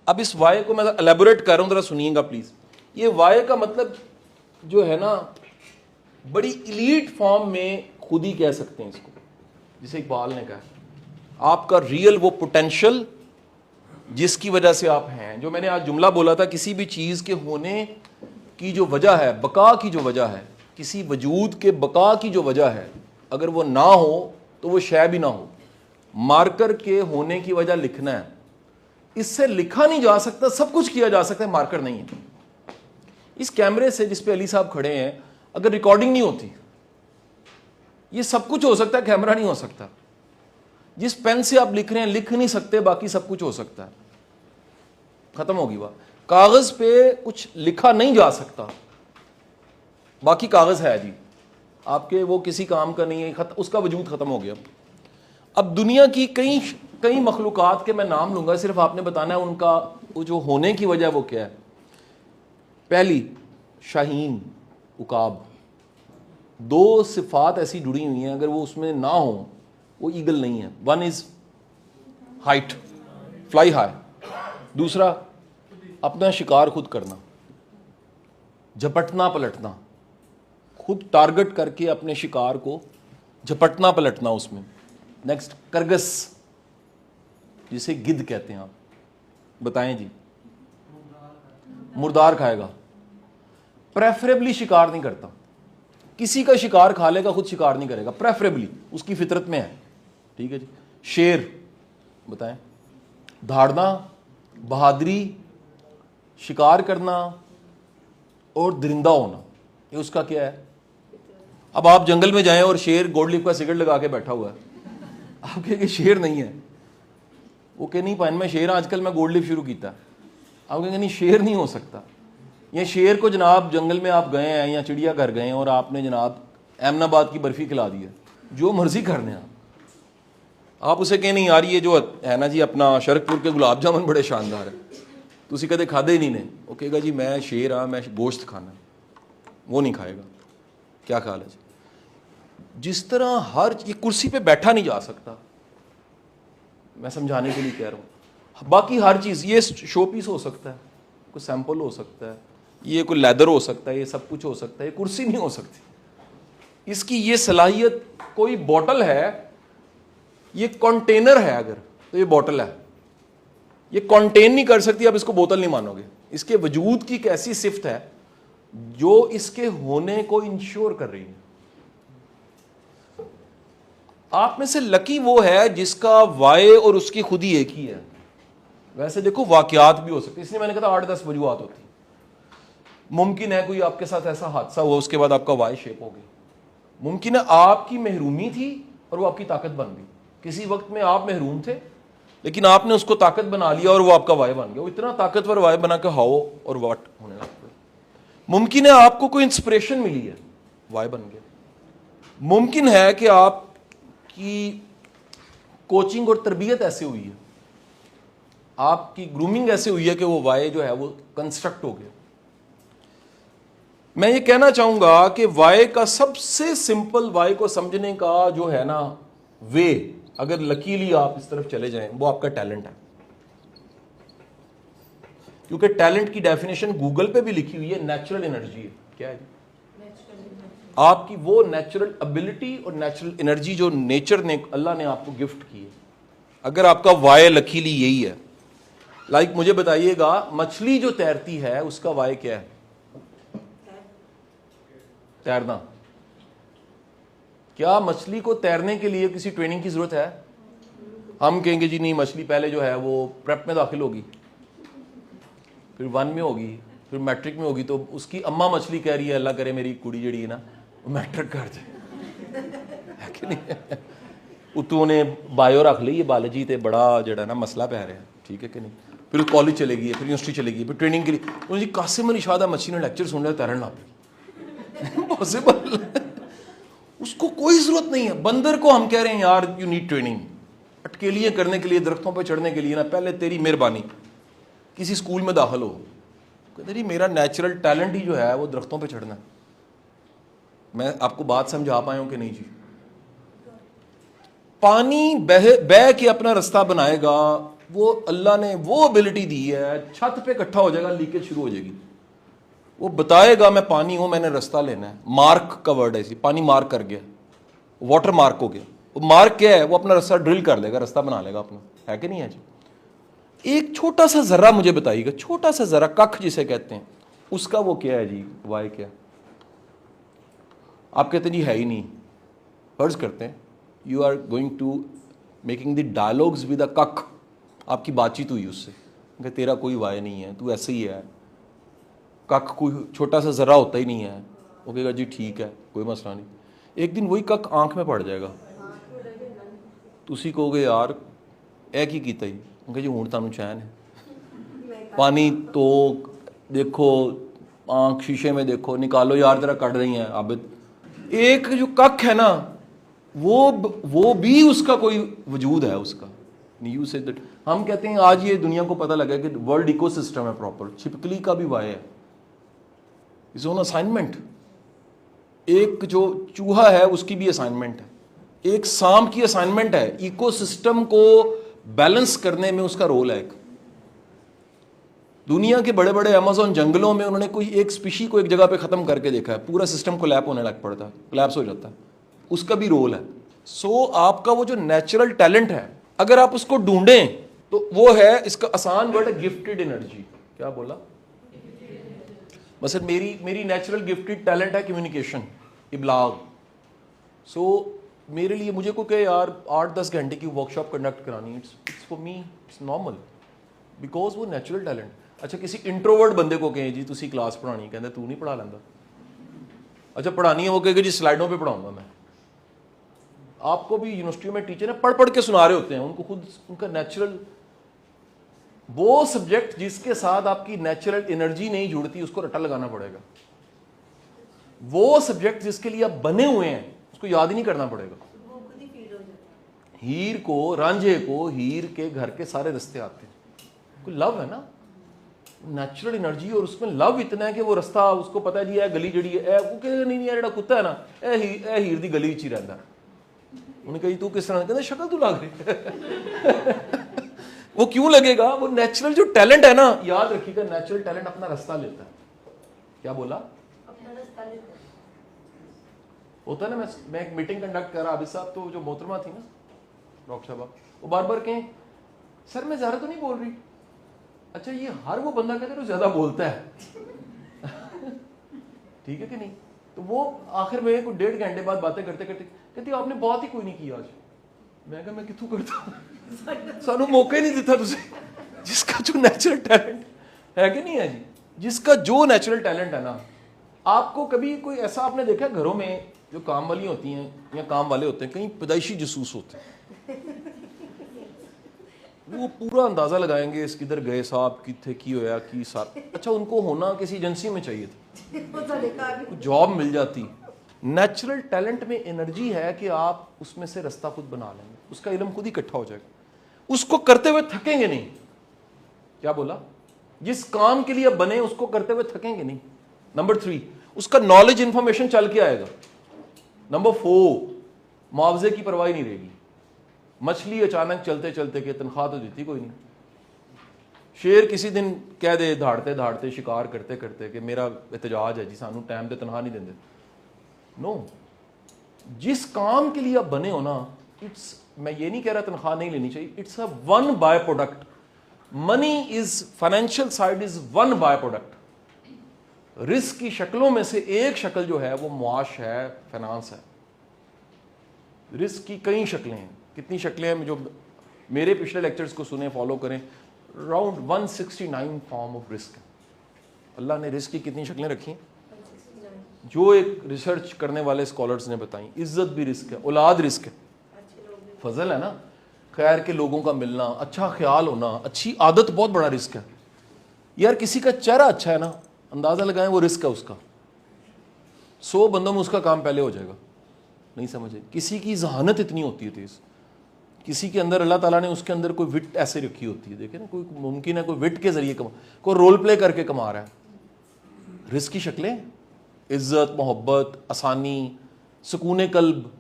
अब इस वाई को मैं एलेबोरेट कर रहा हूं, जरा सुनिएगा प्लीज। ये वाई का मतलब जो है ना, बड़ी इलीट फॉर्म में खुद ही कह सकते हैं इसको, जिसे इकबाल ने कहा आपका रियल वो पोटेंशियल जिसकी वजह से आप हैं। जो मैंने आज जुमला बोला था, किसी भी चीज के होने की जो वजह है, बका की जो वजह है, किसी वजूद के बका की जो वजह है, अगर वो ना हो तो वो शय भी ना हो। मार्कर के होने की वजह लिखना है, इससे लिखा नहीं जा सकता, सब कुछ किया जा सकता है, मार्कर नहीं है। इस कैमरे से जिस पे अली साहब खड़े हैं, अगर रिकॉर्डिंग नहीं होती, ये सब कुछ हो सकता है, कैमरा नहीं हो सकता। जिस पेन से आप लिख रहे हैं, लिख नहीं सकते, बाकी सब कुछ हो सकता है। खत्म होगी बात। कागज पे कुछ लिखा नहीं जा सकता, बाकी कागज है जी आपके, वो किसी काम का नहीं है, उसका वजूद खत्म हो गया। अब दुनिया की कई कई मखलूकात के मैं नाम लूंगा, सिर्फ आपने बताना है उनका वो जो होने की वजह वो क्या है। पहली, शाहीन, उकाब, दो सिफात ऐसी जुड़ी हुई हैं, अगर वो उसमें ना हो वो ईगल नहीं है। One is height, fly high. दूसरा, अपना शिकार खुद करना, झपटना पलटना, खुद टारगेट करके अपने शिकार को झपटना पलटना उसमें। नेक्स्ट, करगस, जिसे गिद्ध कहते हैं। आप बताएं जी, मुर्दार खाएगा, प्रेफरेबली शिकार नहीं करता, किसी का शिकार खा लेगा, खुद शिकार नहीं करेगा, प्रेफरेबली, उसकी फितरत में है। ठीक है जी। शेर, बताएं, धाड़ना, बहादुरी, शिकार करना और दरिंदा होना, ये उसका क्या है। अब आप जंगल में जाएं और शेर गोल्ड लिप का सिगरेट लगा के बैठा हुआ है, आप कहेंगे शेर नहीं है, वो कह नहीं पाइन में शेर, आजकल मैं गोल्ड लिप शुरू किया। आप कहेंगे नहीं, शेर नहीं हो सकता। ये शेर को जनाब जंगल में आप गए हैं या चिड़ियाघर गए हैं और आपने जनाब एमनाबाद की बर्फी खिला दी है, जो मर्जी करने आप उसे कहें नहीं यार ये जो है ना जी अपना शरकपुर के गुलाब जामुन बड़े शानदार है, तो उसी कदे खादे ही नहीं ने, वो कहेगा जी मैं शेर हाँ, मैं गोश्त खाना, वो नहीं खाएगा। क्या ख्याल है जी। जिस तरह हर ये कुर्सी पे बैठा नहीं जा सकता, मैं समझाने के लिए कह रहा हूँ, बाकी हर चीज़, ये शो पीस हो सकता है, कोई सैंपल हो सकता है, ये कोई लेदर हो सकता है, ये सब कुछ हो सकता है, ये कुर्सी नहीं हो सकती। इसकी ये सलाहियत, कोई बॉटल है, ये कंटेनर है अगर, तो ये बॉटल है, ये कंटेन नहीं कर सकती, आप इसको बोतल नहीं मानोगे। इसके वजूद की एक ऐसी सिफ्त है जो इसके होने को इंश्योर कर रही है। आप में से लकी वो है जिसका वाय और उसकी खुद ही एक ही है। वैसे देखो वाकयात भी हो सकते, इसलिए मैंने कहा 8-10 वजूहात होती। मुमकिन है कोई आपके साथ ऐसा हादसा हुआ, उसके बाद आपका वाय शेप हो गई। मुमकिन है आपकी महरूमी थी और वो आपकी ताकत बन गई। किसी वक्त में आप महरूम थे, लेकिन आपने उसको ताकत बना लिया और वो आपका वाय बन गया। वो इतना ताकतवर वाय बना के हाओ और वाट होने लग गया। मुमकिन है आपको कोई इंस्पिरेशन मिली है, वाय बन गया। मुमकिन है कि आपकी कोचिंग और तरबियत ऐसे हुई है, आपकी ग्रूमिंग ऐसे हुई है कि वो वाय जो है वो कंस्ट्रक्ट हो गया। मैं ये कहना चाहूंगा कि वाय का सबसे सिंपल, वाय को समझने का जो है ना वे, अगर लकीली आप इस तरफ चले जाएं, वो आपका टैलेंट है। क्योंकि टैलेंट की डेफिनेशन गूगल पे भी लिखी हुई है, नेचुरल एनर्जी है। क्या है? आपकी वो नेचुरल एबिलिटी और नेचुरल एनर्जी जो नेचर ने, अल्लाह ने आपको गिफ्ट की है। अगर आपका वाय लकीली यही है, लाइक मुझे बताइएगा, मछली जो तैरती है उसका वाय क्या है? तैरना। क्या मछली को तैरने के लिए किसी ट्रेनिंग की जरूरत है? हम कहेंगे जी नहीं, मछली पहले जो है वो प्रेप में दाखिल होगी, फिर 1 में होगी, फिर मैट्रिक में होगी, तो उसकी अम्मा मछली कह रही है अल्लाह करे मेरी कुड़ी जड़ी है ना मैट्रिक कर जाए, है कि नहीं? उतू ने बायो रख ली, ये बायोलॉजी ते बड़ा जड़ा ना मसला पै रहा है, ठीक है कि नहीं? फिर कॉलेज चलेगी, फिर यूनिवर्सिटी चलेगी, फिर ट्रेनिंग के लिए। जी कासिम अली शाह मछली ने लेक्चर सुन लिया, तैरन लग पॉसिबल? उसको कोई जरूरत नहीं है। बंदर को हम कह रहे हैं यार यू नीड ट्रेनिंग, अटकेलियां करने के लिए, दरख्तों पर चढ़ने के लिए ना, पहले तेरी मेहरबानी किसी स्कूल में दाखिल हो। कहते जी मेरा नेचुरल टैलेंट ही जो है वो दरख्तों पे चढ़ना है। मैं आपको बात समझा पाया हूं कि नहीं जी? पानी बह के अपना रास्ता बनाएगा, वो अल्लाह ने वो एबिलिटी दी है, छत पे इकट्ठा हो जाएगा, लीकेज शुरू हो जाएगी। वो बताएगा मैं पानी हूं, मैंने रास्ता लेना है। मार्क का वर्ड है इसी, पानी मार्क कर गया, वाटर मार्क हो गया। वो मार्क क्या है? वो अपना रास्ता ड्रिल कर लेगा, रास्ता बना लेगा अपना, है कि नहीं है जी? एक छोटा सा जर्रा मुझे बताइएगा, छोटा सा जर्रा, कख जिसे कहते हैं, उसका वो क्या है जी, वाई क्या? आप कहते हैं जी है ही नहीं। फर्ज करते हैं you are going to making the dialogues with a कख, आपकी बातचीत हुई उससे कि तेरा कोई वाय नहीं है, तू ऐसे ही है, कख कोई छोटा सा जरा होता ही नहीं है। वो कहेगा जी ठीक है, कोई मसला नहीं। एक दिन वही कख आंख में पड़ जाएगा, तुसी कहोगे यार ए की कीता ही, कहे जी हुण तुहानू चैन है, पानी तो देखो, आंख शीशे में देखो, निकालो यार तेरा कट रही है आबिद। एक जो कख है ना, वो भी उसका कोई वजूद है उसका। यू से दैट, हम कहते हैं आज ये दुनिया को पता लगा कि वर्ल्ड इकोसिस्टम है प्रॉपर। छिपकली का भी वाय है, इज ऑन असाइनमेंट। एक जो चूहा है उसकी भी असाइनमेंट है, एक सांप की असाइनमेंट है, इकोसिस्टम को बैलेंस करने में उसका रोल है। एक दुनिया के बड़े बड़े अमेज़न जंगलों में उन्होंने कोई एक स्पीशी को एक जगह पे खत्म करके देखा है, पूरा सिस्टम कोलैप्स होने लग पड़ता है, कोलैप्स हो जाता है, उसका भी रोल है। सो आपका वो जो नेचुरल टैलेंट है, अगर आप उसको ढूंढें तो वो है, इसका आसान वर्ड है गिफ्टेड एनर्जी। क्या बोला? मतलब मेरी नेचुरल गिफ्टेड टैलेंट है कम्युनिकेशन, इबलाग। सो मेरे लिए, मुझे को कहे यार 8-10 घंटे की वर्कशॉप कंडक्ट करानी, it's for me, it's normal, because वो नेचुरल टैलेंट। अच्छा, किसी इंट्रोवर्ट बंदे को कहें जी तुसी क्लास पढ़ानी, कहते तू नहीं पढ़ा लेंदा। अच्छा पढ़ानी है, वो कहेगा जी स्लाइडों पे पढ़ाऊंगा मैं। आपको भी यूनिवर्सिटी में टीचर है पढ़ के सुना रहे होते हैं, उनको खुद उनका नेचुरल, वो सब्जेक्ट जिसके साथ आपकी नेचुरल एनर्जी नहीं जुड़ती उसको रट्टा लगाना पड़ेगा। वो सब्जेक्ट जिसके लिए आप बने हुए हैं उसको याद ही नहीं करना पड़ेगा। हीर को, रांझे को हीर के घर के सारे रास्ते आते हैं, कोई लव है ना, नेचुरल एनर्जी, और उसमें लव इतना है कि वो रास्ता उसको पता है जी ये गली जड़ी है, वो कहेगा नहीं यार कुत्ता है ना ए हीर दी गली ही रहता। उन्हें कही तू किस तरह, कहते शक्ल तू लग रही वो क्यों लगेगा? वो नेचुरल जो टैलेंट है ना, याद रखिएगा नेचुरल टैलेंट अपना रास्ता लेता है। क्या बोला? अपना रास्ता लेता है। होता है ना, मैं एक मीटिंग कंडक्ट कर रहा, अभी साहब तो जो मोहतरमा थी ना डॉक्टर साहब, वो बार बार कहें सर मैं ज्यादा तो नहीं बोल रही। अच्छा, ये हर वो बंदा कहते तो ज्यादा बोलता है ठीक है कि नहीं? तो वो आखिर में कुछ 1.5 घंटे बाद बातें करते करते कहती आपने बात ही कोई नहीं की आज। मैं कहा मैं कितों करता सानू मौका ही नहीं देता तुझे। जिसका जो नेचुरल टैलेंट है कि नहीं है जी, जिसका जो नेचुरल टैलेंट है ना, आपको कभी कोई ऐसा आपने देखा घरों में जो काम वाली होती हैं या काम वाले होते हैं, कहीं पैदाइशी जसूस होते हैं, वो पूरा अंदाजा लगाएंगे इस किधर गए साहब, किथे की होया की साहब। अच्छा, उनको होना किसी एजेंसी में चाहिए था, जॉब मिल जाती। नेचुरल टैलेंट में एनर्जी है कि आप उसमें से रास्ता खुद बना लेंगे, उसका इल्म खुद ही इकट्ठा हो जाएगा, उसको करते हुए थकेंगे नहीं। क्या बोला? जिस काम के लिए बने उसको करते हुए थकेंगे नहीं। नंबर 3, उसका नॉलेज इंफॉर्मेशन चल के आएगा। नंबर 4, मुआवजे की परवाह नहीं रहेगी। मछली अचानक चलते चलते के तनख्वाह तो देती कोई नहीं। शेर किसी दिन कह दे धाड़ते धाड़ते शिकार करते करते कि मेरा एहतजाज है जी, सानू टाइम पे तनख्वाह नहीं देंगे। नो, जिस काम के लिए आप बने हो ना, इट्स, मैं ये नहीं कह रहा तनख्वाह नहीं लेनी चाहिए, it's a one by product. Money is, financial side is one by product. Risk की शक्लों में से एक शक्ल जो है वो मुआश है, फाइनेंस है। रिस्क की कई शक्लें हैं। कितनी शक्लें हैं? जो मेरे पिछले लेक्चर्स को सुने, फॉलो करें, अराउंड 169 फॉर्म ऑफ रिस्क है। अल्लाह ने रिस्क की कितनी शक्लें रखी हैं जो एक रिसर्च करने वाले स्कॉलर्स ने बताई। इज्जत भी रिस्क है, औलाद रिस्क है, फजल है ना, खैर के लोगों का मिलना, अच्छा ख्याल होना, अच्छी आदत बहुत बड़ा रिस्क है। यार किसी का चेहरा अच्छा है ना, अंदाजा लगाएं वो रिस्क है उसका। 100 बंदों में उसका काम पहले हो जाएगा। नहीं समझे? किसी की जहानत इतनी होती है तेज, किसी के अंदर अल्लाह ताला ने उसके अंदर कोई विट ऐसे रखी होती है। देखे ना, कोई मुमकिन है कोई विट के जरिए कमा, कोई रोल प्ले करके कमा रहा है। रिस्क की शक्लें, इज्जत, मोहब्बत, आसानी, सुकून कल्ब,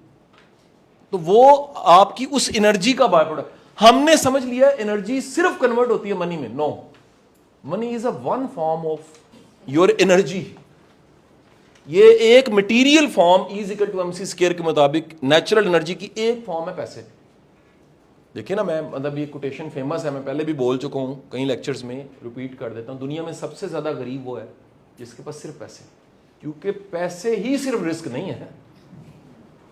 तो वो आपकी उस एनर्जी का बाय प्रोडक्ट। हमने समझ लिया एनर्जी सिर्फ कन्वर्ट होती है मनी में। No, money is a one form of your energy. ये एक material form E = mc square के मुताबिक नेचुरल एनर्जी की एक फॉर्म है पैसे। देखिए ना, मैं मतलब ये कोटेशन फेमस है, मैं पहले भी बोल चुका हूं कई लेक्चर्स में, रिपीट कर देता हूं। दुनिया में सबसे ज्यादा गरीब वो है जिसके पास सिर्फ पैसे, क्योंकि पैसे ही सिर्फ रिस्क नहीं है।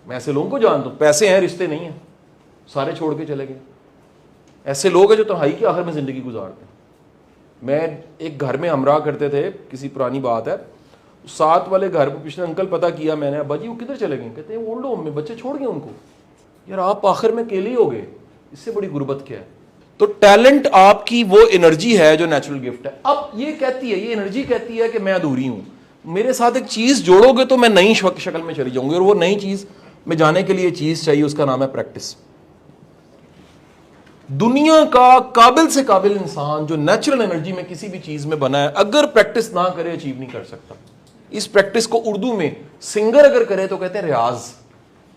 मैं ऐसे लोगों को जानता हूं, पैसे हैं रिश्ते नहीं है, सारे छोड़ के चले गए। ऐसे लोग हैं जो तन्हाई के आखिर में जिंदगी गुजारते हैं। मैं एक घर में हमरा करते थे, किसी पुरानी बात है, साथ वाले घर में पिछले अंकल पता किया मैंने, अब्बा जी वो किधर चले गए? कहते हैं ओल्ड होम में, बच्चे छोड़ गए उनको। यार आप आखिर में अकेले ही हो गए, इससे बड़ी गुर्बत क्या है? तो टैलेंट आपकी वो एनर्जी है जो नेचुरल गिफ्ट है। अब ये कहती है, ये एनर्जी कहती है कि मैं अधूरी हूं, मेरे साथ एक चीज जोड़ोगे तो मैं नई शक्ल में चली जाऊंगी, और वो नई चीज में जाने के लिए चीज चाहिए, उसका नाम है प्रैक्टिस। दुनिया का काबिल से काबिल इंसान जो नेचुरल एनर्जी में किसी भी चीज में बना है, अगर प्रैक्टिस ना करे अचीव नहीं कर सकता। इस प्रैक्टिस को उर्दू में सिंगर अगर करे तो कहते हैं रियाज।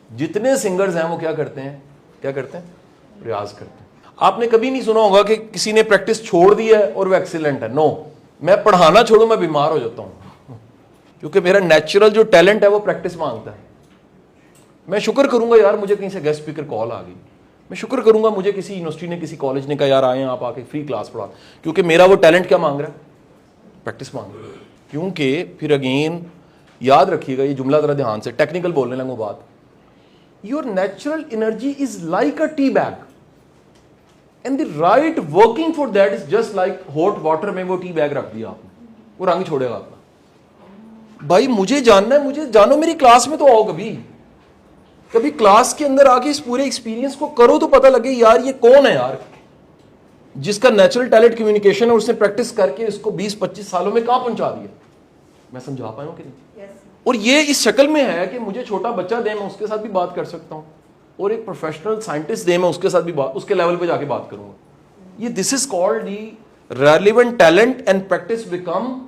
जितने सिंगर्स हैं वो क्या करते हैं? क्या करते हैं? रियाज करते हैं। आपने कभी नहीं सुना होगा कि किसी ने प्रैक्टिस छोड़ दी है और वो एक्सीलेंट है। नो, मैं पढ़ाना छोड़ू, मैं बीमार हो जाता हूं, क्योंकि मेरा नेचुरल जो टैलेंट है वो प्रैक्टिस मांगता है। मैं शुक्र करूंगा यार मुझे कहीं से गेस्ट स्पीकर कॉल आ गई, मैं शुक्र करूंगा मुझे किसी यूनिवर्सिटी ने, किसी कॉलेज ने कहा यार आए आप आके फ्री क्लास पढ़ा, क्योंकि मेरा वो टैलेंट क्या मांग रहा है? प्रैक्टिस मांग रहा है। क्योंकि फिर अगेन याद रखिएगा, ये जुमला जरा ध्यान से, टेक्निकल बोलने लगूं बात, your natural energy is like a tea bag and the right working for that is just like hot water में वो टी बैग रख दिया आपने, वो रंग छोड़ेगा आपका। भाई मुझे जानना है, मुझे जानो, मेरी क्लास में तो आओ, कभी क्लास के अंदर आके इस पूरे एक्सपीरियंस को करो तो पता लगे यार ये कौन है यार जिसका नेचुरल टैलेंट कम्युनिकेशन है, उसने प्रैक्टिस करके इसको 20-25 सालों में कहां पहुंचा दिया। मैं समझा पाया हूं कि नहीं? और ये इस शक्ल में है कि मुझे छोटा बच्चा दे, मैं उसके साथ भी बात कर सकता हूं, और एक प्रोफेशनल साइंटिस्ट दे, मैं उसके साथ भी उसके लेवल पे जाके बात करूंगा। ये this is called the relevant talent and practice become,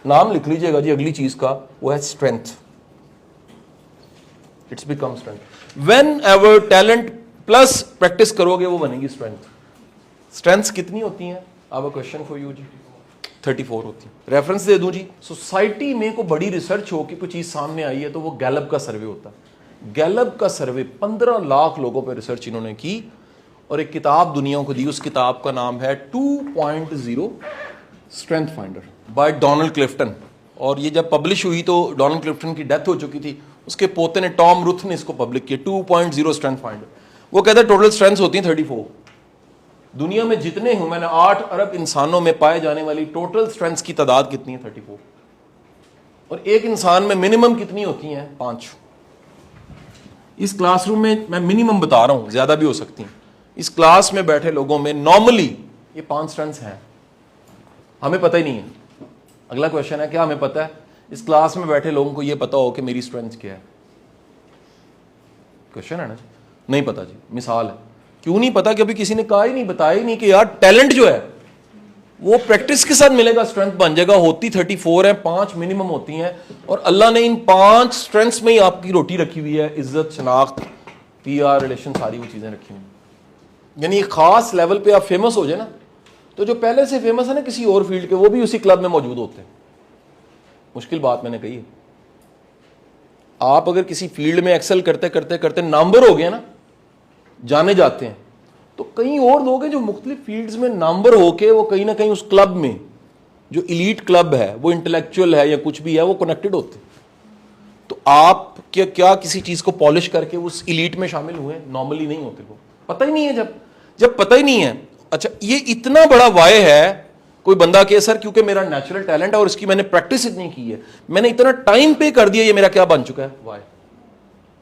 नाम लिख लीजिएगा जी अगली चीज का, वो है strength. It's become strength. When ever talent plus practice करोगे वो बनेगी स्ट्रेंथ। स्ट्रेंथ्स कितनी होती हैं? अब क्वेश्चन फॉर यू जी, 34 होती है। रेफरेंस दे दूं जी, सोसाइटी में कोई बड़ी रिसर्च हो कि कोई चीज सामने आई है तो वो गैलप का सर्वे होता है। गैलप का सर्वे 15 लाख लोगों पर रिसर्च इन्होंने की और एक किताब दुनिया को दी। उस किताब का नाम है 2.0 strength finder by Donald Clifton. और ये जब पब्लिश हुई तो डोनाल्ड क्लिफ्टन की डेथ हो चुकी थी, उसके पोते ने टॉम रुथ ने इसको पब्लिक किया, 2.0 स्ट्रेंथ फाइंडर। वो कहता है टोटल स्ट्रेंथ होती है 34। दुनिया में जितने ह्यूमन 8 अरब इंसानों में पाए जाने वाली टोटल स्ट्रेंथ्स की तादाद कितनी है? 34। और एक इंसान में मिनिमम कितनी होती हैं? 5। इस क्लासरूम में मैं मिनिमम बता रहा हूं, ज्यादा भी हो सकती हैं। इस क्लास में बैठे लोगों में नॉर्मली ये 5 स्ट्रेंथ्स हैं, हमें पता ही नहीं है। अगला क्वेश्चन है क्या हमें पता है? इस क्लास में बैठे लोगों को ये पता हो कि मेरी स्ट्रेंथ क्या है? क्वेश्चन है ना? नहीं पता जी। मिसाल है, क्यों नहीं पता? कि अभी किसी ने कहा ही नहीं, बताया ही नहीं कि यार टैलेंट जो है वो प्रैक्टिस के साथ मिलेगा, स्ट्रेंथ बन जाएगा। होती 34 है, 5 मिनिमम होती हैं, और अल्लाह ने इन 5 स्ट्रेंथ्स में ही आपकी रोटी रखी हुई है। इज्जत, शनाख्त, PR, रिलेशन, सारी वो चीजें रखी हुई। यानी खास लेवल पे आप फेमस हो जाए ना, तो जो पहले से फेमस है ना किसी और फील्ड के, वो भी उसी क्लब में मौजूद होते हैं। मुश्किल बात मैंने कही है। आप अगर किसी फील्ड में एक्सेल करते करते करते नंबर हो गए ना, जाने जाते हैं, तो कई और लोग हैं जो मुख्तलिफ फील्ड्स में नंबर होके वो कहीं ना कहीं उस क्लब में, जो इलीट क्लब है, वो इंटेलेक्चुअल है या कुछ भी है, वो कनेक्टेड होते हैं। तो आप क्या किसी चीज को पॉलिश करके उस इलीट में शामिल हुए? नॉर्मली नहीं होते लोग, पता ही नहीं है। जब पता ही नहीं है, अच्छा ये इतना बड़ा वाय है, कोई बंदा कहे सर क्योंकि मेरा नेचुरल टैलेंट है और इसकी मैंने प्रैक्टिस इतनी की है, मैंने इतना टाइम पे कर दिया, ये मेरा क्या बन चुका है? वाय।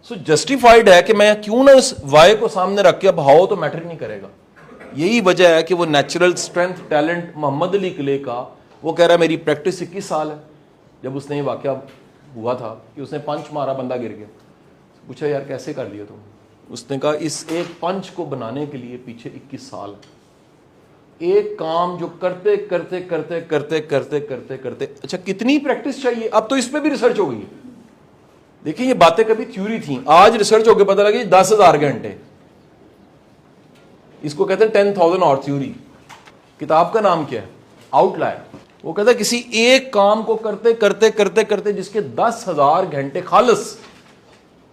सो जस्टिफाइड है कि मैं क्यों ना इस वाय को सामने रख के, अब हाउ तो मैटर नहीं करेगा। यही वजह है कि वो natural strength talent Muhammad Ali किले का, वो कह रहा है मेरी प्रैक्टिस 21 साल है। जब उसने ये वाकया हुआ था कि उसने पंच मारा, बंदा गिर गया, पूछा यार कैसे कर लिया तुम? उसने कहा इस एक पंच को बनाने के लिए पीछे 21 साल है। एक काम जो करते करते करते करते करते करते करते, अच्छा कितनी प्रैक्टिस चाहिए? अब तो इस पे भी रिसर्च हो गई। देखिए ये बातें कभी थ्योरी थी, आज रिसर्च हो गई, पता लगी 10,000 घंटे। इसको कहते हैं 10,000 और थ्योरी। किताब का नाम क्या है? आउटलायर। वो कहता है किसी एक काम को करते करते करते करते जिसके 10,000 घंटे खालिस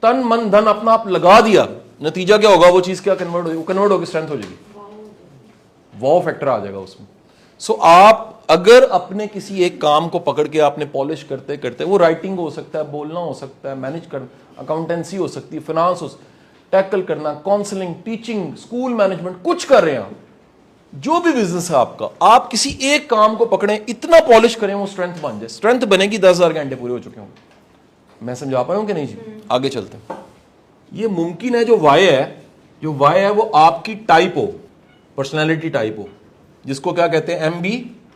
तन मन धन अपना आप लगा दिया, नतीजा क्या होगा? वो चीज क्या कन्वर्ट होगी? कन्वर्ट होकर स्ट्रेंथ हो जाएगी, वाव फैक्टर आ जाएगा उसमें। सो आप अगर अपने किसी एक काम को पकड़ के आपने पॉलिश करते करते, वो राइटिंग हो सकता है, बोलना हो सकता है, मैनेज करना, अकाउंटेंसी हो सकती है, फाइनेंस हो, टैकल करना, काउंसलिंग, टीचिंग, स्कूल मैनेजमेंट, कुछ कर रहे हैं आप, जो भी बिजनेस है आपका, आप किसी एक काम को पकड़ें, इतना पॉलिश करें वो स्ट्रेंथ बन जाए। स्ट्रेंथ बनेगी 10,000 घंटे पूरे हो चुके होंगे। मैं समझा पाया हूं कि नहीं जी? आगे चलते हैं। ये मुमकिन है जो वाई है वो आपकी टाइप हो, पर्सनैलिटी टाइप हो, जिसको क्या कहते हैं? MB।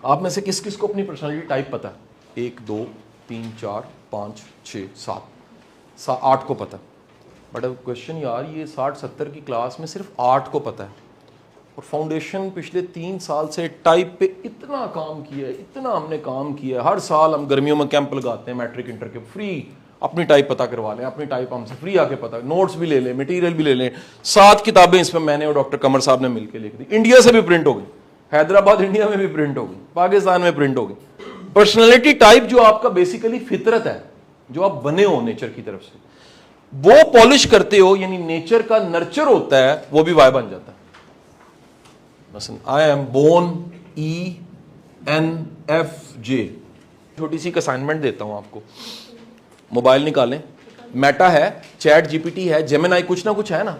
आप में से किस किस को अपनी पर्सनैलिटी टाइप पता है? 1 2 3 4 5 6 7 8 को पता है। बट अब क्वेश्चन यार, ये 60-70 की क्लास में सिर्फ 8 को पता है, और फाउंडेशन पिछले 3 साल से टाइप पे इतना काम किया है, इतना हमने काम किया है। हर साल हम गर्मियों में कैंप लगाते हैं, मैट्रिक इंटर के, फ्री अपनी टाइप पता करवा लें, अपनी टाइप हमसे फ्री आके पता, नोट्स भी ले लें, मटेरियल भी ले लें। 7 किताबें इसमें मैंने और डॉक्टर कमर साहब ने मिलकर लिख दी। इंडिया से भी प्रिंट हो गई, हैदराबाद इंडिया में भी प्रिंट हो गई, पाकिस्तान में प्रिंट हो गई। पर्सनैलिटी टाइप जो आपका बेसिकली फितरत है, जो आप बने हो नेचर की तरफ से, वो पॉलिश करते हो, यानी नेचर का नर्चर होता है, वो भी वाई बन जाता है। I am born ENFJ। छोटी सी असाइनमेंट देता हूं आपको, मोबाइल निकालें, मेटा है, चैट जीपीटी है, जेमिनाई, कुछ ना कुछ है ना,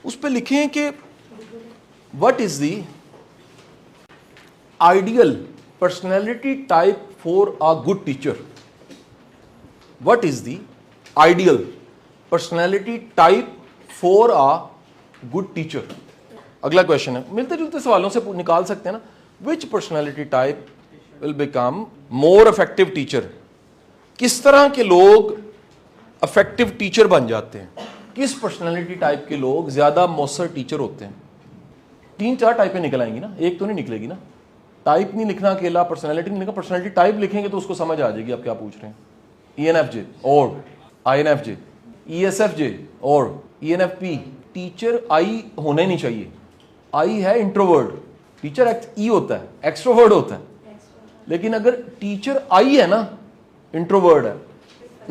उस पर लिखें कि what is the ideal personality type for a good teacher. What is the ideal personality type for a good teacher. अगला क्वेश्चन है, मिलते जुलते सवालों से निकाल सकते हैं ना। Which personality type will become more effective teacher. किस तरह के लोग इफेक्टिव टीचर बन जाते हैं? किस पर्सनैलिटी टाइप के लोग ज्यादा मौसर टीचर होते हैं? 3-4 टाइपें निकल आएंगी ना, एक तो नहीं निकलेगी ना। टाइप नहीं लिखना अकेला, पर्सनैलिटी नहीं लिखना, पर्सनैलिटी टाइप लिखेंगे तो उसको समझ आ जाएगी आप क्या पूछ रहे हैं। ENFJ और INFJ, ESFJ और ENFP। टीचर आई होने नहीं चाहिए। आई है इंट्रोवर्ड, टीचर ई होता है, एक्सट्रोवर्ड होता है। लेकिन अगर टीचर आई है ना, इंट्रोवर्ड है,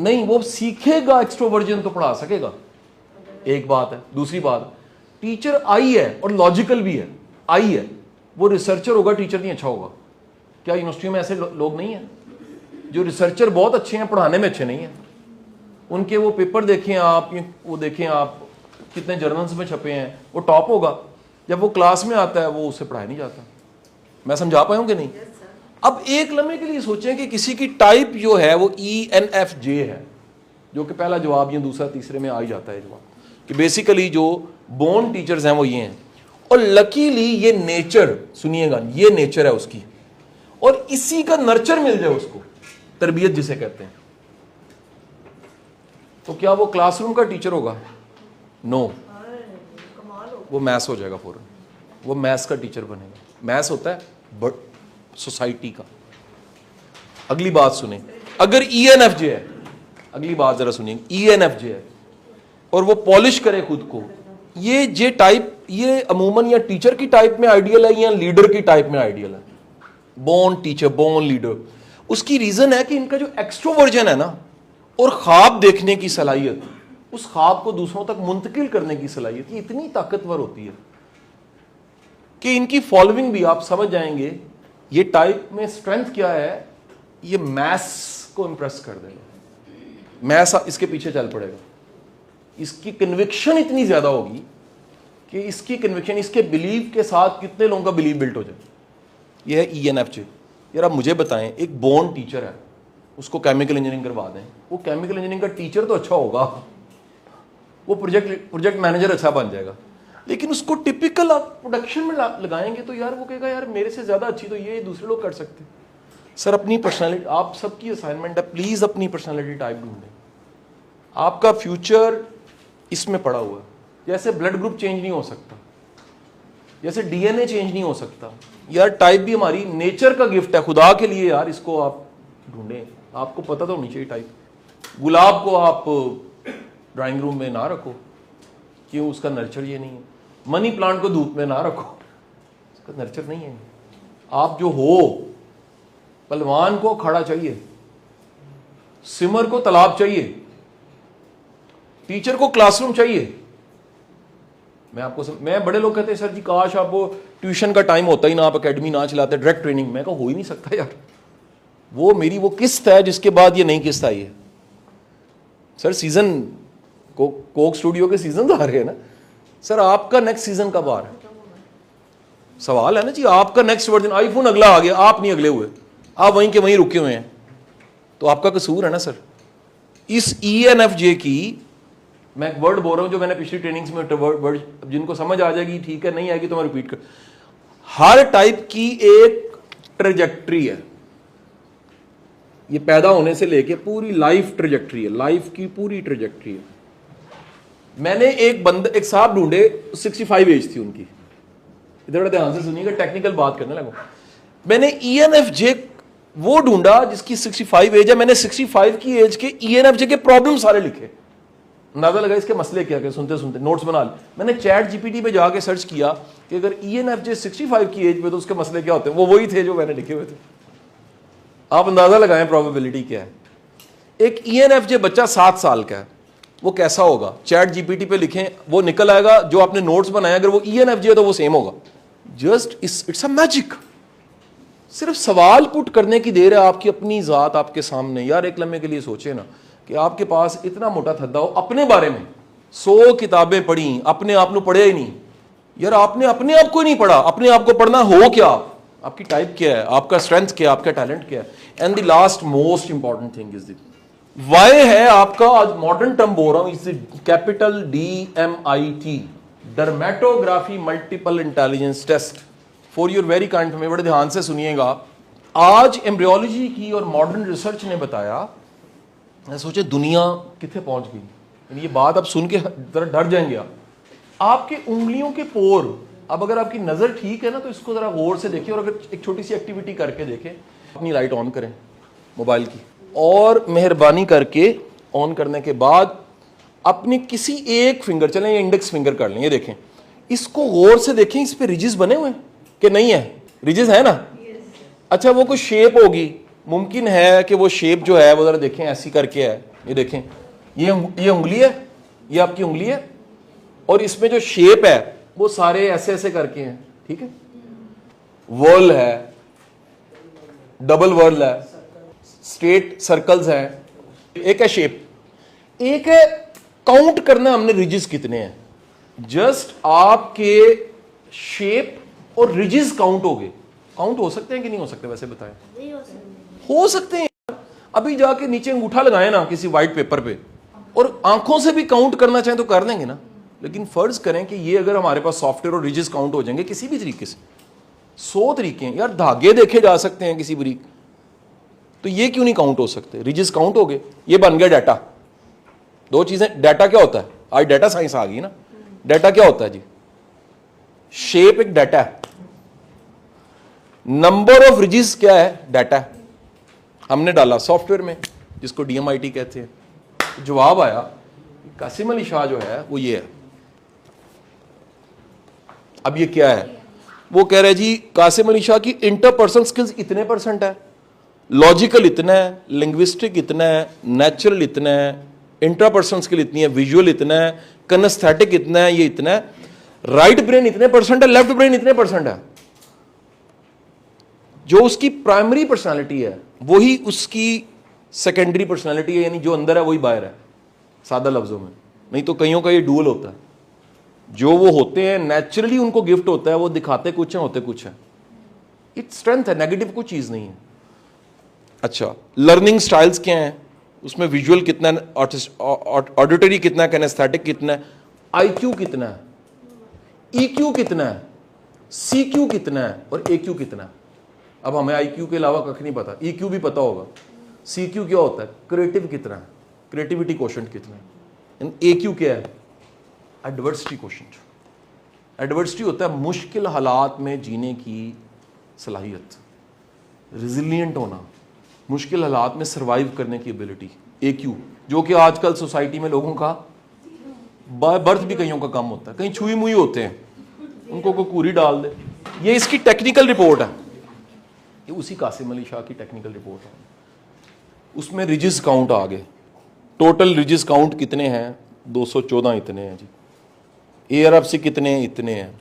नहीं, वो सीखेगा एक्सट्रोवर्जन तो पढ़ा सकेगा, एक बात है। दूसरी बात, टीचर आई है और लॉजिकल भी है, आई है, वो रिसर्चर होगा, टीचर नहीं अच्छा होगा। क्या यूनिवर्सिटी में ऐसे लोग नहीं है जो रिसर्चर बहुत अच्छे हैं, पढ़ाने में अच्छे नहीं हैं? उनके वो पेपर देखें आप, वो देखें आप कितने जर्नल्स में छपे हैं, वो टॉप होगा। जब वो क्लास में आता है वो उससे पढ़ाया नहीं जाता। मैं समझा पाया हूं कि नहीं? अब एक लम्हे के लिए सोचें कि किसी की टाइप जो है वो ENFJ है, जो कि पहला जवाब या दूसरा तीसरे में आ ही जाता है जवाब, कि बेसिकली जो बोर्न टीचर्स हैं वो ये हैं। और लकीली ये नेचर, सुनिएगा, ये नेचर है उसकी, और इसी का नर्चर मिल जाए उसको, तरबियत जिसे कहते हैं, तो क्या वो क्लासरूम का टीचर होगा? नो, वो मैथ्स हो जाएगा फौरन, वो मैथ्स का टीचर बनेगा। मैथ्स होता है बट सोसाइटी का। अगली बात सुने, अगर ENFJ है, अगली बात जरा सुनिए, ENFJ है और वो पॉलिश करे खुद को, ये जे टाइप, ये अमूमन या टीचर की टाइप में आइडियल है या लीडर की टाइप में आइडियल है? Born teacher, born leader. उसकी रीजन है कि इनका जो एक्सट्रोवर्जन है ना, और ख्वाब देखने की सलाहियत, उस ख्वाब को दूसरों तक मुंतकिल करने की सलाहियत, ये इतनी ताकतवर होती है कि इनकी फॉलोइंग भी आप समझ जाएंगे। ये टाइप में स्ट्रेंथ क्या है, ये मैथ्स को इंप्रेस कर देगा, मैथ्स इसके पीछे चल पड़ेगा। इसकी कन्विक्शन इतनी ज्यादा होगी कि इसकी कन्विक्शन, इसके बिलीव के साथ कितने लोगों का बिलीव बिल्ट हो जाए। यह है ENFJ। यार आप मुझे बताएं, एक बोर्न टीचर है, उसको केमिकल इंजीनियरिंग करवा दें, वो केमिकल इंजीनियरिंग का टीचर तो अच्छा होगा, वो प्रोजेक्ट मैनेजर अच्छा बन जाएगा, लेकिन उसको टिपिकल आप प्रोडक्शन में लगाएंगे तो यार वो कहेगा यार मेरे से ज्यादा अच्छी तो ये दूसरे लोग कर सकते। सर अपनी पर्सनालिटी, आप सबकी असाइनमेंट है, प्लीज अपनी पर्सनालिटी टाइप ढूंढें। आपका फ्यूचर इसमें पड़ा हुआ है। जैसे ब्लड ग्रुप चेंज नहीं हो सकता, जैसे DNA चेंज नहीं हो सकता, यार टाइप भी हमारी नेचर का गिफ्ट है खुदा के लिए। यार इसको आप ढूंढें, आपको पता तो होनी चाहिए टाइप। गुलाब को आप ड्राइंग रूम में ना रखो, क्यों? उसका नर्चर ये नहीं है। मनी प्लांट को धूप में ना रखो, इसका नर्चर नहीं है। आप जो हो, पहलवान को खड़ा चाहिए, स्विमर को तालाब चाहिए, टीचर को क्लासरूम चाहिए। मैं बड़े लोग कहते हैं सर जी काश आप वो ट्यूशन का टाइम होता ही ना, आप एकेडमी ना चलाते, डायरेक्ट ट्रेनिंग। मैं कहा हो ही नहीं सकता यार, वो मेरी वो किस्त है जिसके बाद ये नई किस्त आई है। सर सीजन कोक स्टूडियो के सीजन आ रहे हैं ना सर, आपका नेक्स्ट सीजन कब आ रहा है? सवाल है ना जी, आपका नेक्स्ट वर्जन आईफोन अगला आ गया, आप नहीं अगले हुए, आप वहीं के वहीं रुके हुए हैं, तो आपका कसूर है ना सर। इस ENFJ की मैं एक वर्ड बोल रहा हूं जो मैंने पिछली ट्रेनिंग्स में वर्ड, जिनको समझ आ जाएगी ठीक है, नहीं आएगी तो मैं रिपीट कर। हर टाइप की एक ट्रेजेक्ट्री है, ये पैदा होने से लेके पूरी लाइफ ट्रेजेक्ट्री है, लाइफ की पूरी ट्रेजेक्ट्री है। मैंने एक साहब ढूंढे, 65 एज थी उनकी, इधर ध्यान से सुनिएगा, टेक्निकल बात करने लगो। मैंने ENFJ वो ढूंढा जिसकी 65 एज है, मैंने 65 की एज के ENFJ के प्रॉब्लम सारे लिखे, अंदाजा लगा इसके मसले क्या क्या, सुनते सुनते नोट्स बना लिए। मैंने चैट GPT पे जाके सर्च किया कि अगर ENFJ 65 की एज पे तो उसके मसले क्या होते हैं, वो वही थे जो मैंने लिखे हुए थे। आप अंदाजा लगाएं प्रोबेबिलिटी क्या है। एक ENFJ बच्चा 7 साल का है, वो कैसा होगा? चैट GPT पे लिखें, वो निकल आएगा। जो आपने नोट्स बनाया अगर वो ENFJ है तो वो सेम होगा। Just it's a magic. सिर्फ सवाल पुट करने की देर है आपकी अपनी जात आपके सामने। यार एक लम्हे के लिए सोचे ना कि आपके पास इतना मोटा थद्दा हो, अपने बारे में 100 किताबें पढ़ी, अपने आप को पढ़े ही नहीं। यार आपने अपने आप को ही नहीं पढ़ा, अपने आप को पढ़ना हो क्या, आपकी टाइप क्या है, आपका स्ट्रेंथ क्या है, आपका टैलेंट क्या है। And the last most important thing is the why है आपका, आज मॉडर्न टर्म बोल रहा हूं, इस capital DMIT, dermatography multiple intelligence test. For your very kind में बड़े ध्यान से सुनिएगा। आज एम्ब्रियोलॉजी की और मॉडर्न रिसर्च ने बताया, मैं सोचे दुनिया कितने पहुंच गई। ये बात आप सुन के जरा डर जाएंगे आप। आपके उंगलियों के पोर, अब अगर आपकी नजर ठीक है ना तो इसको जरा गौर से देखिए, और अगर एक छोटी सी एक्टिविटी करके देखें, अपनी लाइट ऑन करें मोबाइल की, और मेहरबानी करके ऑन करने के बाद अपनी किसी एक फिंगर, चलें ये इंडेक्स फिंगर कर लें, ये देखें, इसको गौर से देखें, इस पे रिजिस बने हुए हैं कि नहीं है? रिजिस है ना? अच्छा वो कोई शेप होगी, मुमकिन है कि वो शेप जो है वो जरा देखें ऐसी करके है, ये देखें, ये उंगली है, ये आपकी उंगली है, और इसमें जो शेप है वो सारे ऐसे ऐसे करके हैं, ठीक है? वर्ल है, डबल वर्ल है, स्ट्रेट सर्कल्स हैं, एक है शेप, एक है काउंट करना हमने रिजिस कितने हैं। जस्ट आपके शेप और रिजिस काउंट हो गए। काउंट हो सकते हैं कि नहीं हो सकते? वैसे बताएं। हो सकते हैं। अभी जाके नीचे अंगूठा लगाए ना किसी व्हाइट पेपर पे, और आंखों से भी काउंट करना चाहें तो कर देंगे ना। लेकिन फर्ज करें कि ये अगर हमारे पास सॉफ्टवेयर और रिजिस काउंट हो जाएंगे किसी भी तरीके से, 100 तरीके हैं यार, धागे देखे जा सकते हैं किसी बारीक, तो ये क्यों नहीं काउंट हो सकते? रिजिस काउंट हो गए, ये बन गया डाटा। दो चीजें, डाटा क्या होता है? आज डाटा साइंस आ गई ना। डाटा क्या होता है जी? शेप एक डाटा है, नंबर ऑफ रिजिस क्या है? डाटा है। हमने डाला सॉफ्टवेयर में जिसको DMIT कहते हैं, जवाब आया कासिम अली शाह जो है वो ये है। अब ये क्या है? वो कह रहे जी कासिम अली शाह की इंटरपर्सनल स्किल्स इतने % है, लॉजिकल इतना है, लिंग्विस्टिक इतना है, नेचुरल इतना है, इंट्रापर्सनल स्किल इतनी है, विजुअल इतना है, कनेस्थेटिक इतना है, ये इतना है, राइट ब्रेन इतने % है, लेफ्ट ब्रेन इतने % है। जो उसकी प्राइमरी पर्सनालिटी है वही उसकी सेकेंडरी पर्सनालिटी है, यानी जो अंदर है वही बाहर है, सादा लफ्जों में। नहीं तो कईयों का ये डुअल होता है। जो वो होते हैं नेचुरली उनको गिफ्ट होता है, वो दिखाते कुछ है होते कुछ है। इट्स स्ट्रेंथ है, नेगेटिव कोई चीज नहीं है। अच्छा, लर्निंग स्टाइल्स क्या हैं? उसमें विजुअल कितना है, ऑडिटरी कितना है, किनेस्थेटिक कितना है, IQ कितना है, EQ कितना है, CQ कितना है, और AQ कितना है। अब हमें IQ के अलावा कख नहीं पता, EQ भी पता होगा। CQ क्या होता है? क्रिएटिव कितना है, क्रिएटिविटी क्वोशेंट कितना है। AQ क्या है? Adversity quotient. एडवर्सिटी होता है मुश्किल हालात में जीने की सलाहियत, रिजिलियंट होना, मुश्किल हालात में सर्वाइव करने की एबिलिटी। AQ जो कि आजकल सोसाइटी में लोगों का बर्थ भी कईयों का कम होता है, कहीं छुई मुई होते हैं, उनको कुकूरी डाल दे। ये इसकी टेक्निकल रिपोर्ट है, ये उसी कासिम अली शाह की टेक्निकल रिपोर्ट है। उसमें रिजिस काउंट आ गए, टोटल रिजिस काउंट कितने हैं? 214 इतने हैं जी। ए अरब से कितने? इतने हैं।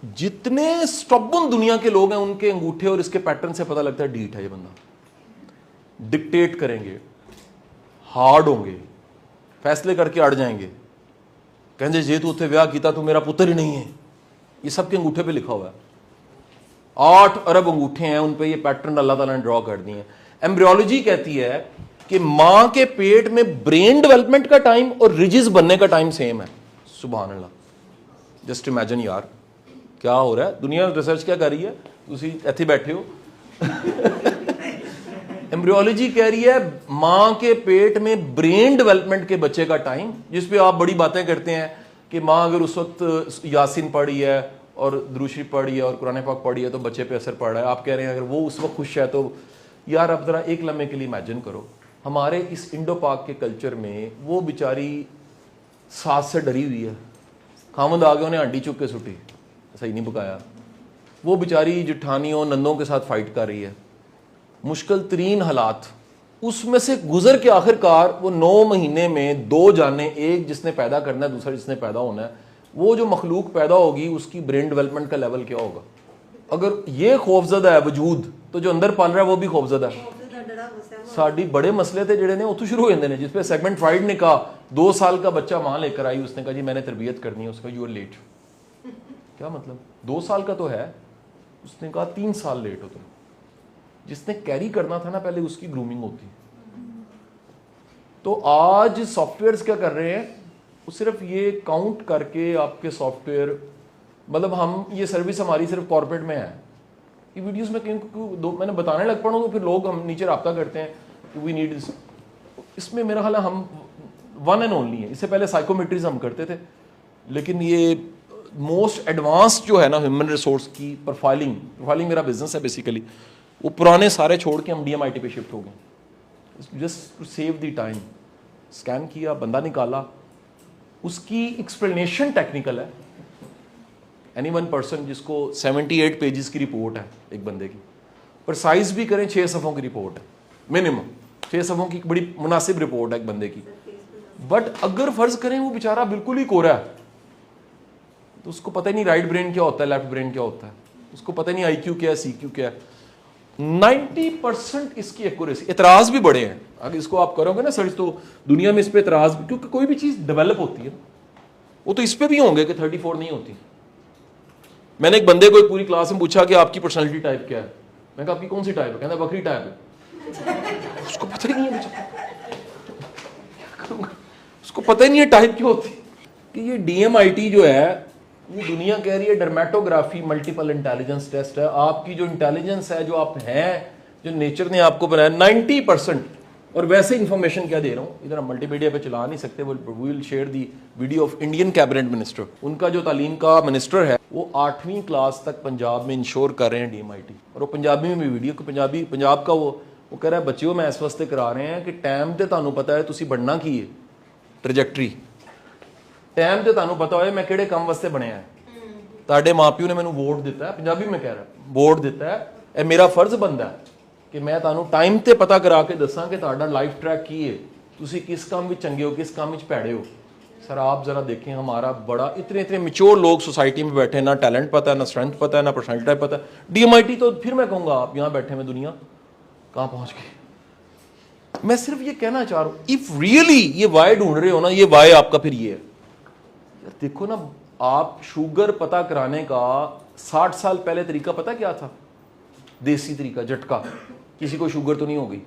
जितने स्टबन दुनिया के लोग हैं उनके अंगूठे और इसके पैटर्न से पता लगता है ढीठ है ये बंदा। डिक्टेट करेंगे, हार्ड होंगे, फैसले करके अड़ जाएंगे, कहेंगे जे तू उत्थे ब्याह किया तू मेरा पुत्र ही नहीं है। ये सबके अंगूठे पे लिखा हुआ है। 8 अरब अंगूठे हैं, उन पे ये पैटर्न अल्लाह ताला ने ड्रॉ कर दिए हैं। एम्ब्रियोलॉजी कहती है कि मां के पेट में ब्रेन डेवलपमेंट का टाइम और रिजिस बनने का टाइम सेम है। सुभान अल्लाह। जस्ट इमेजिन यार क्या हो रहा है। दुनिया रिसर्च क्या कर रही है, तुसी इत्थे बैठे हो एम्ब्रियोलॉजी कह रही है मां के पेट में ब्रेन डेवलपमेंट के बच्चे का टाइम, जिसपे आप बड़ी बातें करते हैं कि मां अगर उस वक्त यासीन पढ़ी है और दुरूशी पढ़ी है और कुरान पाक पढ़ी है तो बच्चे पे असर पड़ रहा है। आप कह रहे हैं अगर वो उस वक्त खुश है तो यार अब जरा एक लम्हे के लिए इमेजिन करो, हमारे इस इंडो पाक के कल्चर में वो बेचारी सास से डरी हुई है, खामद आ गए उन्हें आंटी चुप के सुटी, सही नहीं पकाया, वो बेचारी जिठानियों नंदों के साथ फाइट कर रही है, मुश्किल तरीन हालात, उसमें से गुजर के आखिरकार वो 9 महीने में 2 जाने, एक जिसने पैदा करना है दूसरा जिसने पैदा होना है, वो जो मखलूक पैदा होगी उसकी ब्रेन डेवलपमेंट का लेवल क्या होगा। अगर ये खौफजदा है वजूद तो जो अंदर पाल रहा है वो भी खौफजदा है। साड़ी बड़े मसले थे जेडे ने उतों शुरू हो जाते हैं, जिसपे सेगमेंट फ्राइड ने कहा 2 साल का बच्चा वहां लेकर आई, उसने कहा जी मैंने तरबियत करनी है, उसका यू आर लेट। क्या मतलब 2 साल का तो है, उसने कहा 3 साल लेट हो तुम। जिसने कैरी करना था ना पहले उसकी ग्रूमिंग होती। तो आज सॉफ्टवेयर्स क्या कर रहे हैं, वो सिर्फ ये काउंट करके आपके सॉफ्टवेयर, मतलब हम ये सर्विस हमारी सिर्फ कॉर्पोरेट में है। ये वीडियोस में क्यों मैंने बताने लग पड़ा तो फिर लोग हम नीचे राब्ता करते हैं कि वी नीड दिस। इसमें मेरा ख्याल है हम वन एंड ओनली है। इससे पहले साइकोमेट्रीज हम करते थे, लेकिन ये मोस्ट एडवांस जो है ना ह्यूमन रिसोर्स की प्रोफाइलिंग मेरा बिजनेस है बेसिकली, वो पुराने सारे छोड़ के हम DMIT पे शिफ्ट हो गए just to save the time. Scan किया, बंदा निकाला, उसकी एक्सप्लेनेशन टेक्निकल है। एनी वन पर्सन जिसको 78 पेजेस की रिपोर्ट है एक बंदे की, पर साइज भी करें 6 सफ़ों की रिपोर्ट है, मिनिमम 6 सफ़ों की बड़ी मुनासिब रिपोर्ट है एक बंदे की। बट अगर फर्ज करें वो बेचारा बिल्कुल ही कोरा है, तो उसको पता ही नहीं राइट ब्रेन क्या होता है, लेफ्ट ब्रेन क्या होता है, उसको पता ही नहीं IQ क्या है, CQ क्या है। 90% इसकी एक्यूरेसी। एतराज भी बड़े हैं, अगर इसको आप करोगे ना सर्च तो दुनिया में इस पे एतराज, क्योंकि कोई भी चीज डेवलप होती है वो तो इस पे भी होंगे कि 34 नहीं होती। मैंने एक बंदे को एक पूरी क्लास में पूछा कि आपकी पर्सनालिटी टाइप क्या है, मैं कहा आपकी कौन सी टाइप है, कहता बकरी टाइप है। उसको पता ही नहीं है, उसको पता ही नहीं है टाइप क्यों होती। कि ये DMIT जो है ये दुनिया कह रही है डर्मेटोग्राफी मल्टीपल इंटेलिजेंस टेस्ट है। आपकी जो इंटेलिजेंस है, जो आप हैं, जो नेचर ने आपको बनाया 90%। और वैसे इंफॉर्मेशन क्या दे रहा हूँ, इधर हम मल्टीमीडिया पे चला नहीं सकते, we will share the video of Indian cabinet minister. उनका जो तालीम का मिनिस्टर है वो 8वीं क्लास तक पंजाब में इंश्योर कर रहे हैं DMIT, और वो पंजाबी में भी वीडियो, पंजाब का वो कह रहा है बच्चों मैं इस वास्ते करा रहे हैं कि टाइम तो तुहानू पता है तुसी बनना की है, ट्रैजेक्टरी टाइम तो तुहानू पता होए मैं किहड़े काम वास्ते बनया है, तुहाडे माँ प्यो ने मैनू वोट दिता है, पंजाबी में कह रहा है वोट दिता है, ये मेरा फर्ज बनता है कि मैं तुहानू टाइम ते पता करा के दसा कि तुहाडा लाइफ ट्रैक की है, तुसी किस काम में चंगे हो किस काम में भैड़े हो। सर आप जरा देखें हमारा बड़ा इतने मैच्योर लोग सोसाइटी में बैठे, ना टैलेंट पता है, ना स्ट्रेंथ पता है, ना पर्सनैलिटी टाइप पता है। DMIT तो फिर मैं कहूँगा आप यहाँ बैठे में दुनिया कहाँ पहुँच गई। मैं सिर्फ ये कहना चाह रहा हूँ, इफ रियली ये वाई ढूंढ रहे हो ना, ये वाई आपका फिर ये है। देखो ना, आप शुगर पता कराने का 60 साल पहले तरीका पता क्या था? देसी तरीका, झटका, किसी को शुगर तो नहीं हो गई,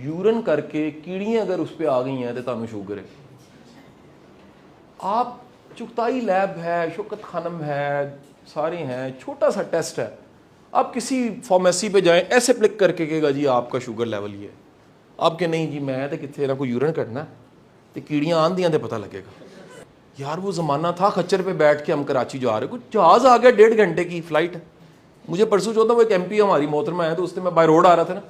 यूरिन करके कीड़ियां अगर उस पर आ गई हैं तो तुहानू शुगर है। आप चुगताई लैब है, शौकत खानम है, सारे हैं, छोटा सा टेस्ट है, आप किसी फार्मेसी पे जाएं, ऐसे क्लिक करके कहेगा जी आपका शुगर लेवल ये है, आपके नहीं जी मैं तो कितने ना कोई यूरिन करना तो कीड़ियां आंदियां तो पता लगेगा। यार वो ज़माना था खच्चर पे बैठ के हम कराची जा रहे, कुछ जहाज़ आ गया 1.5 घंटे की फ्लाइट है। मुझे परसों चौथा वो एक MP हमारी मोहतरमा है, तो उसने मैं बाय रोड आ रहा था ना,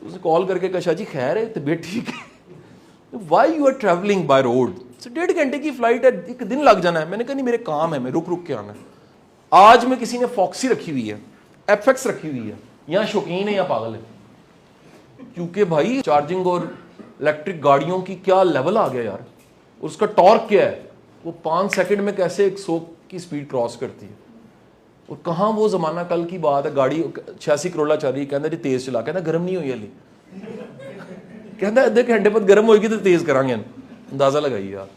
उसने कॉल करके कहा शाह जी खैर है तबीयत ठीक है, why you are travelling by road, 1.5 घंटे की फ्लाइट है, एक दिन लग जाना है। मैंने कहा नहीं मेरे काम है, मैं रुक के आना है। आज में किसी ने फॉक्सी रखी हुई है, एफएक्स रखी हुई है, या शौकीन है या पागल है, क्योंकि भाई चार्जिंग और इलेक्ट्रिक गाड़ियों की क्या लेवल आ गया यार, और उसका टॉर्क क्या है, वो 5 सेकंड में कैसे 100 की स्पीड क्रॉस करती है। और कहाँ वो जमाना, कल की बात है, गाड़ी 86 करोड़ चल रही है, कहता जी तेज चला, कहता गर्म नहीं हुई अली, कहता अद्धे घंटे बाद गर्म होगी तो तेज करांगे, अंदाजा लगाइए आप।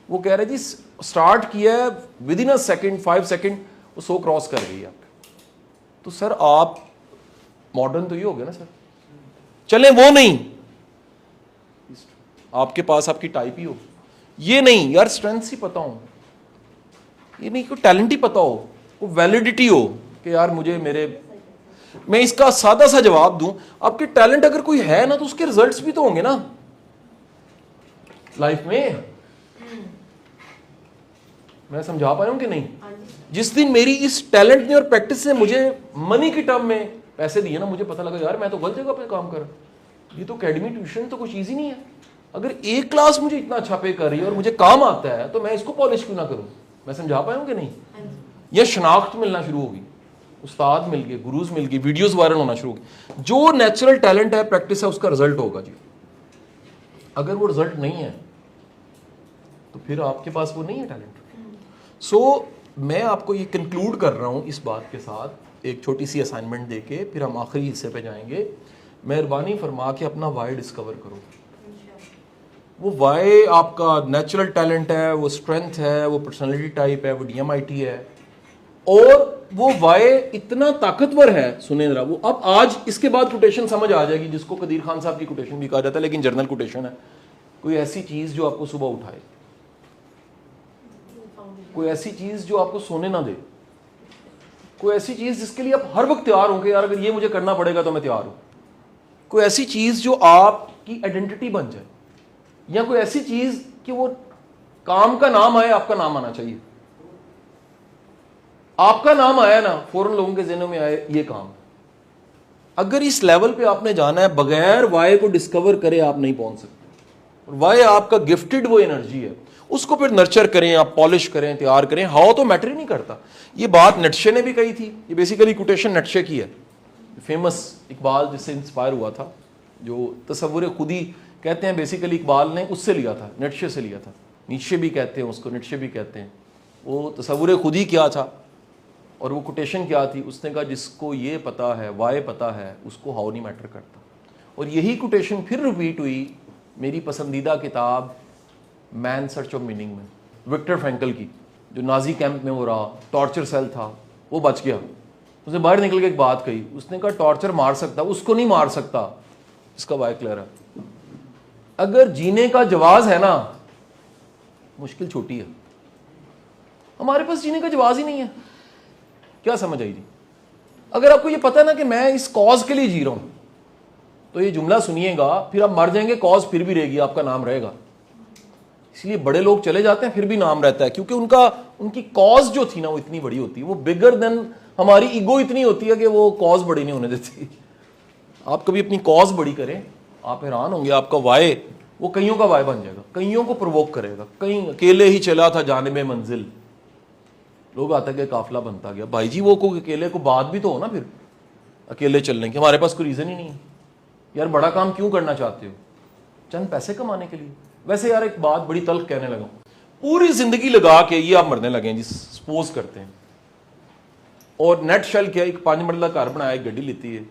वो कह रहे जी स्टार्ट किया है with in a second 5 second वो 100 क्रॉस कर गई आप। तो सर आप मॉडर्न तो ये हो गया ना सर, चले वो नहीं, आपके पास आपकी टाइप ही हो, ये नहीं यार स्ट्रेंथ ही पता हो, ये नहीं कोई टैलेंट ही पता हो, कोई वैलिडिटी हो कि यार मैं इसका सादा सा जवाब दूं, आपके टैलेंट अगर कोई है ना तो उसके रिजल्ट्स भी तो होंगे ना लाइफ में। मैं समझा पाया हूं कि नहीं? जिस दिन मेरी इस टैलेंट ने और प्रैक्टिस ने मुझे मनी की टर्म में पैसे दिए ना, मुझे पता लगा यार मैं तो गलत जगह पे काम कर रहा, ये तो अकेडमी ट्यूशन तो कुछ ईजी नहीं है। अगर एक क्लास मुझे इतना अच्छा पे कर रही है और मुझे काम आता है तो मैं इसको पॉलिश क्यों ना करूं। मैं समझा पाया हूं कि नहीं? यह शनाख्त मिलना शुरू होगी, उस्ताद मिल गए, गुरुज मिल गए, वीडियोस वायरल होना शुरू होगी। जो नेचुरल टैलेंट है, प्रैक्टिस है, उसका रिजल्ट होगा जी। अगर वो रिजल्ट नहीं है तो फिर आपके पास वो नहीं है टैलेंट। मैं आपको ये कंक्लूड कर रहा हूं इस बात के साथ, एक छोटी सी असाइनमेंट देके, फिर हम आखिरी हिस्से पे जाएंगे। मेहरबानी फरमा के अपना वाई डिस्कवर करो। वो वाई आपका नेचुरल टैलेंट है, वो स्ट्रेंथ है, वो पर्सनैलिटी टाइप है, वो DMIT है, और वो वाई इतना ताकतवर है। सुने जरा, वो अब आज इसके बाद कोटेशन समझ आ जाएगी, जिसको कदीर खान साहब की कोटेशन भी कहा जाता है, लेकिन जर्नल कोटेशन है। कोई ऐसी चीज जो आपको सुबह उठाए, कोई ऐसी चीज जो आपको सोने ना दे, कोई ऐसी चीज जिसके लिए आप हर वक्त तैयार हो कि यार अगर ये मुझे करना पड़ेगा तो मैं तैयार हूं, कोई ऐसी चीज जो आपकी आइडेंटिटी बन जाए, या कोई ऐसी चीज कि वो काम का नाम आए, आपका नाम आना चाहिए। आपका नाम आया ना, फौरन लोगों के ज़हनों में आए ये काम। अगर इस लेवल पे आपने जाना है, बगैर वाई को डिस्कवर करे आप नहीं पहुंच सकते। वाई आपका गिफ्टेड वो एनर्जी है, उसको फिर नर्चर करें, आप पॉलिश करें, तैयार करें। हाउ तो मैटर ही नहीं करता। ये बात नीत्शे ने भी कही थी, ये बेसिकली कोटेशन नीत्शे की है, फेमस इकबाल जिससे इंस्पायर हुआ था, जो तसव्वुर खुदी कहते हैं, बेसिकली इकबाल ने उससे लिया था, नीत्शे से लिया था। नीत्शे भी कहते हैं उसको, नीत्शे भी कहते हैं। वो तसव्वुर खुदी क्या था और वो कोटेशन क्या थी, उसने कहा जिसको ये पता है, वाई पता है, उसको हाउ नहीं मैटर करता। और यही कोटेशन फिर रिपीट हुई मेरी पसंदीदा किताब मैन सर्च ऑफ मीनिंग में, विक्टर फ्रैंकल की, जो नाजी कैंप में वो रहा, टॉर्चर सेल था, वो बच गया। उसने बाहर निकल के एक बात कही, उसने कहा टॉर्चर मार सकता, उसको नहीं मार सकता। इसका वाई क्लियर है। अगर जीने का जवाज है ना, मुश्किल छोटी है। हमारे पास जीने का जवाज ही नहीं है। क्या समझ आई जी? अगर आपको ये पता है ना कि मैं इस कॉज के लिए जी रहा हूं, तो ये जुमला सुनिएगा, फिर आप मर जाएंगे, कॉज फिर भी रहेगी, आपका नाम रहेगा। इसलिए बड़े लोग चले जाते हैं फिर भी नाम रहता है, क्योंकि उनकी कॉज जो थी ना वो इतनी बड़ी होती है, वो बिगर देन हमारी ईगो इतनी होती है कि वो कॉज बड़ी नहीं होने देती। आप कभी अपनी कॉज बड़ी करें, आप हैरान होंगे, आपका वाई वो कईयों का वाई बन जाएगा, कईयों को प्रोवोक करेगा। कहीं अकेले ही चला था जानिबे मंजिल, लोग आते गए, काफिला बनता गया। भाई जी वो को अकेले को बात भी तो हो ना, फिर अकेले चलने की हमारे पास कोई रीजन ही नहीं है। यार बड़ा काम क्यों करना चाहते हो? चंद पैसे कमाने के लिए। वैसे यार एक बात बड़ी तल्ख कहने लगा, पूरी जिंदगी लगा के ये आप मरने लगे जी, सपोज करते हैं, और नेट शेल किया, एक 5 मंजिला घर बनाया, एक गड्डी लीती है,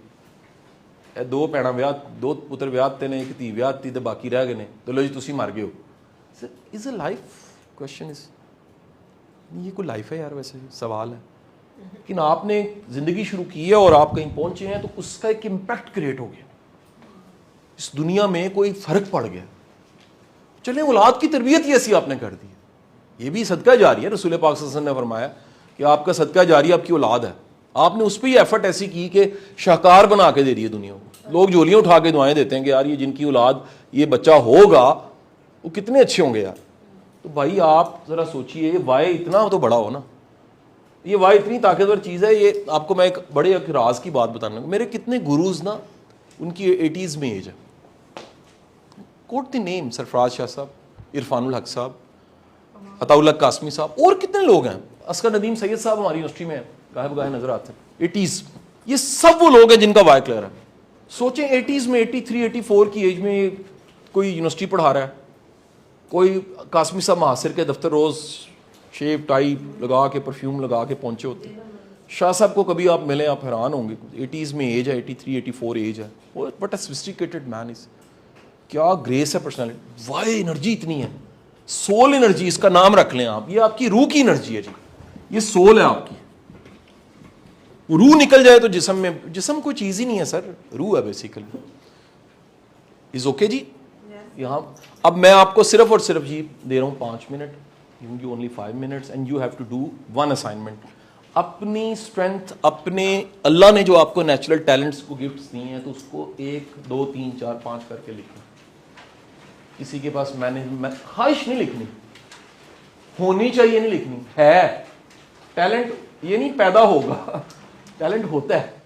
2 भैणां विआह, 2 पुत्र विआहते ने, 1 धी विआहती ते बाकी रह गए ने, तो लो जी तुसी मर गए हो। Is a life question is, ये कोई लाइफ है यार? वैसे सवाल है। लेकिन आपने जिंदगी शुरू की है और आप कहीं पहुंचे हैं, तो उसका एक इम्पैक्ट क्रिएट हो गया, इस दुनिया में कोई फर्क पड़ गया। चले औलाद की तरबियत ही ऐसी आपने कर दी, ये भी सदका जारी है। रसूल पाक सल्लल्लाहु अलैहि वसल्लम ने फरमाया कि आपका सदका जारी आपकी औलाद है। आपने उस पर ही एफर्ट ऐसी की कि शाहकार बना के दे रही है दुनिया को। लोग झोलियां उठा के दुआएं देते हैं कि यार ये जिनकी औलाद, ये बच्चा होगा वो कितने अच्छे होंगे यार। तो भाई आप जरा सोचिए, ये वाई इतना तो बड़ा हो ना, ये वाई इतनी ताकतवर चीज़ है। ये आपको मैं एक बड़े एक राज की बात बताना, मेरे कितने गुरुज ना, उनकी 80s में एज है। Quote the name, Sarfaraz Shah साहब, इरफानुल हक साहब, अताउल्लाह कासमी साहब, और कितने लोग हैं, असगर नदीम सैयद साहब हमारी यूनिवर्सिटी में हैं। गायब गायब नजर आते हैं। 80s, ये सब वो लोग हैं जिनका वाई क्लियर है। सोचें 80s में 83 84 की एज में कोई यूनिवर्सिटी पढ़ा रहा है, कोई कासमी साहब महासिर के दफ्तर रोज शेव टाई लगा के परफ्यूम लगा के पहुंचे होते हैं। शाह साहब को कभी आप मिले आप हैरान होंगे, 80s में एज है, 83 84 एज है, but a sophisticated man is, क्या ग्रेस है पर्सनालिटी, वाई एनर्जी इतनी है, सोल एनर्जी, इसका नाम रख लें आप, ये आपकी रूह की एनर्जी है जी, ये सोल है आपकी। रूह निकल जाए तो जिस्म में, जिस्म कोई चीज ही नहीं है सर, रूह है बेसिकली। इज ओके जी? यहाँ अब मैं आपको सिर्फ और सिर्फ जी दे रहा हूँ 5 minute, giving you only 5 minutes and you have to do one assignment. अपनी स्ट्रेंथ, अपने अल्लाह ने जो आपको नेचुरल टैलेंट्स को गिफ्ट्स दिए हैं तो उसको 1 2 3 4 5 करके लिखना। किसी के पास मैंने ख्वाहिश नहीं लिखनी, होनी चाहिए नहीं लिखनी, है टैलेंट, ये नहीं पैदा होगा, टैलेंट होता है।